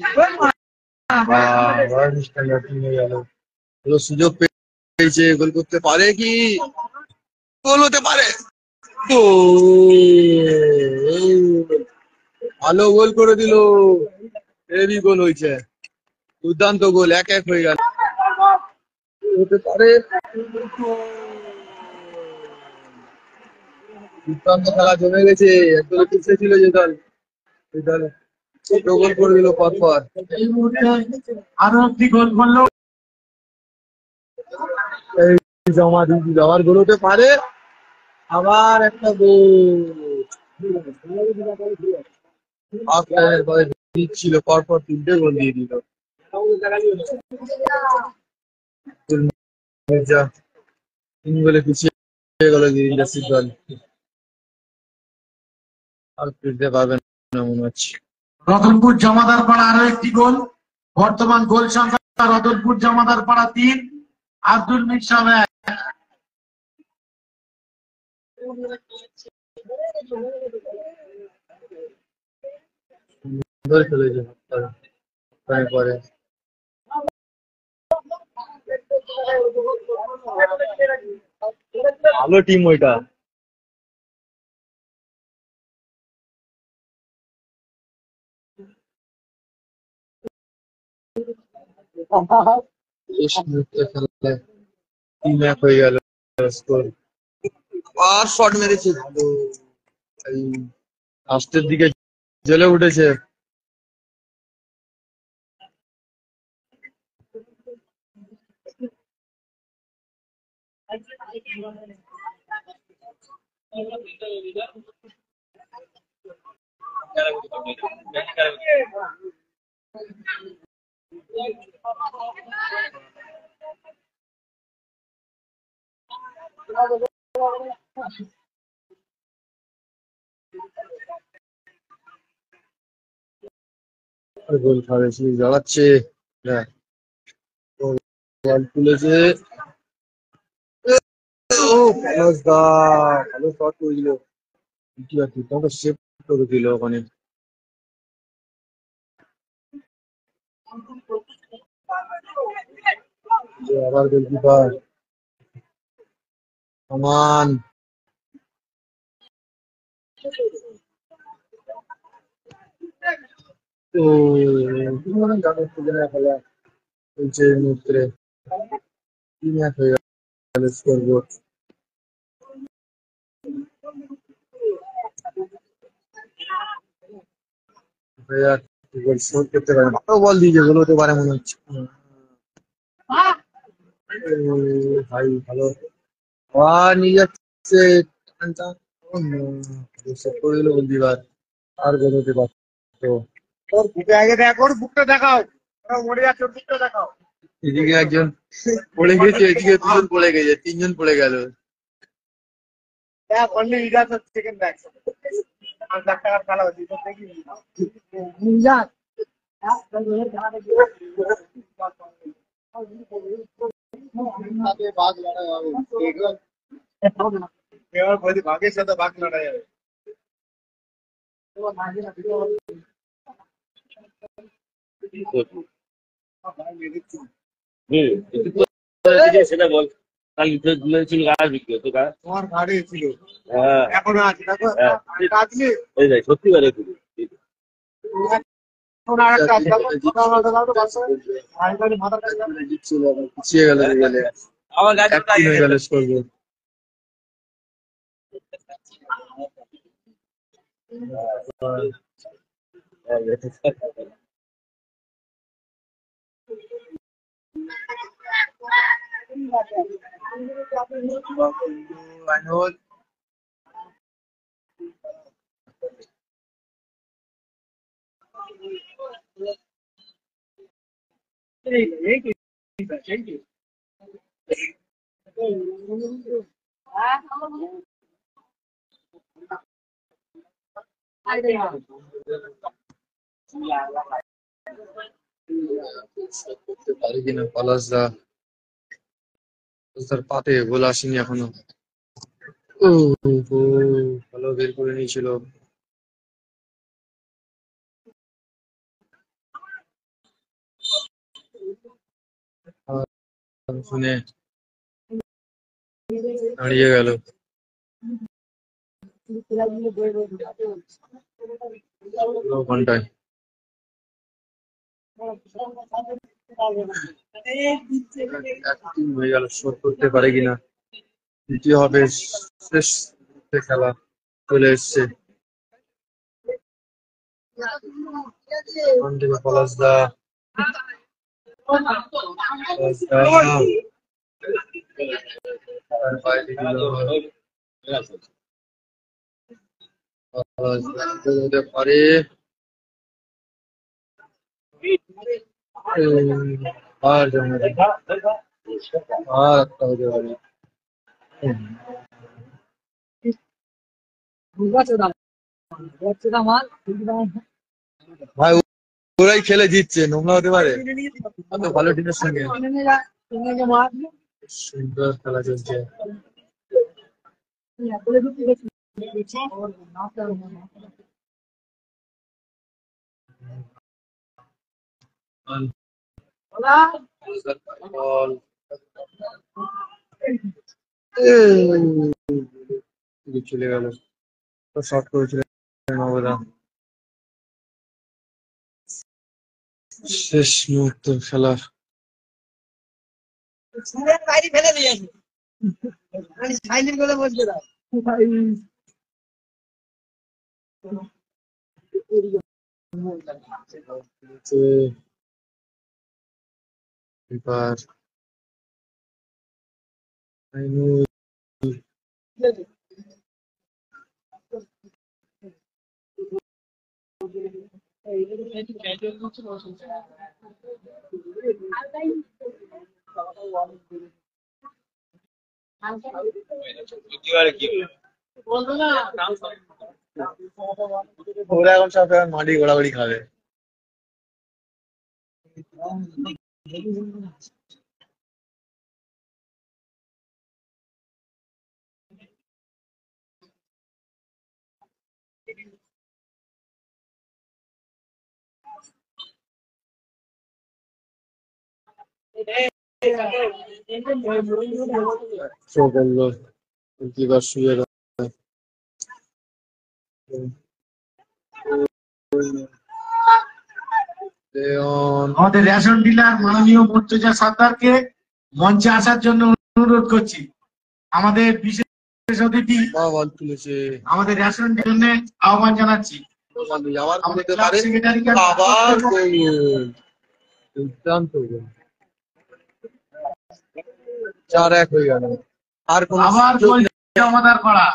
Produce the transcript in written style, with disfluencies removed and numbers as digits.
আবার standard team হয়ে গেল। ভালো সুযোগ পেয়েছে, গোল করতে পারে কি? গোল হতে পারে। ভালো গোল করে দিল, হেভি গোল হয়েছে, দুর্দান্ত গোল, 1-1 হয়ে গেল। হতে পারে, দুর্দান্ত খেলা জমে গেছে। একদম পিছিয়ে ছিল যে দল, সেই দল ছোট গোল করে দিল পরপর। এই মুহূর্তে আরো একটি গোল করলো। এই জমা দিদি আবার গোল হতে পারে, আবার একটা গোল। হাফ টাইমের পরে দিচ্ছিল পরপর 3টে গোল দিয়ে দিল। মির্জা 3 গোলে পিছিয়ে গেল দিদির দল, আর ফিরতে পারবেন না মনে হচ্ছে। রতনপুর জমাদার পাড়া আরো একটি গোল। বর্তমান গোল সংখ্যা রতনপুর জমাদার পাড়া 3, আব্দুল মির সাহেব 1। সুন্দর খেলেছে পরে। ভালো টিম ওইটা। শেষ মুহূর্তে খেলায় 3-1 হয়ে গেল স্কোর। আর শট মেরেছে ভালো, এই লাস্টের দিকে জ্বলে উঠেছে। গোল খাবে, সেই জ্বালাচ্ছে। বল তুলেছে, ও পলাশ দা ভালো শট করে দিল, দুর্দান্ত সেভ করে দিল ওখানে। আবার গোলকিপার সমান। তো খেলা চলছে এই মুহূর্তে, 3-1 হয়ে গেল স্কোর বোর্ড। গোল শোধ করতে পারে, ভালো বল দিয়েছে, গোল হতে পারে মনে হচ্ছে। ভাই ভালো নিয়ে যাচ্ছে, টান টান, সেভ করে দিল গোলকিপার, আর গোল হতে পারতো। এদিকে একজন পড়ে গেছে, এদিকে দুজন পড়ে গেছে, 3জন পড়ে গেল। ভাগের সাথে ভাগ লড়া যাবে। সেটা বল, কাল ছিল আসবি কি তো তোমার ঘাড়ে ছিল, হ্যাঁ এখনো আছে দেখো। এই যাই সত্যি করে পিছিয়ে গেল, আমার গাছ 1-3 হয়ে গেল স্কোর বোর্ড। আইনুল করতে পারে কিনা পলাশ দা, তার পাতে গোল আসেনি এখনো। ভালো বের করে নিয়েছিল। শুনে দাঁড়িয়ে গেল। ঘন্টায় একদিন হয়ে গেল, শোধ করতে পারে কিনা। দ্বিতীয় হবে শেষ খেলা চলে এসছে। পলাশদা হতে পারে। আর একটা হতে পারে। ভাই ওরাই খেলে জিতছে, নোংরা হতে পারে এত ভালো টিমের সঙ্গে। সুন্দর খেলা চলছে। চলে গেল, শর্ট করেছিলেন নবদা। শেষ মুহূর্ত খেলার। ফেলে দিয়েছে বসবে না। এবার ওরা এখন সব মাটি ঘোরাঘুরি খাবে। বললো এবার শুয়ে আমাদের রেশন ডিলার মাননীয় মুর্তজা সরদারকে মঞ্চে আসার জন্য অনুরোধ করছি। আমাদের বিশেষ অতিথি বল তুলেছে, আমাদের রেশন ডিলার আহ্বান জানাচ্ছি। আবার ক্লাব সেক্রেটারিকে আবার দুর্দান্ত 4-1 হয়ে গেল। আর কোন আবার জমাদার করা।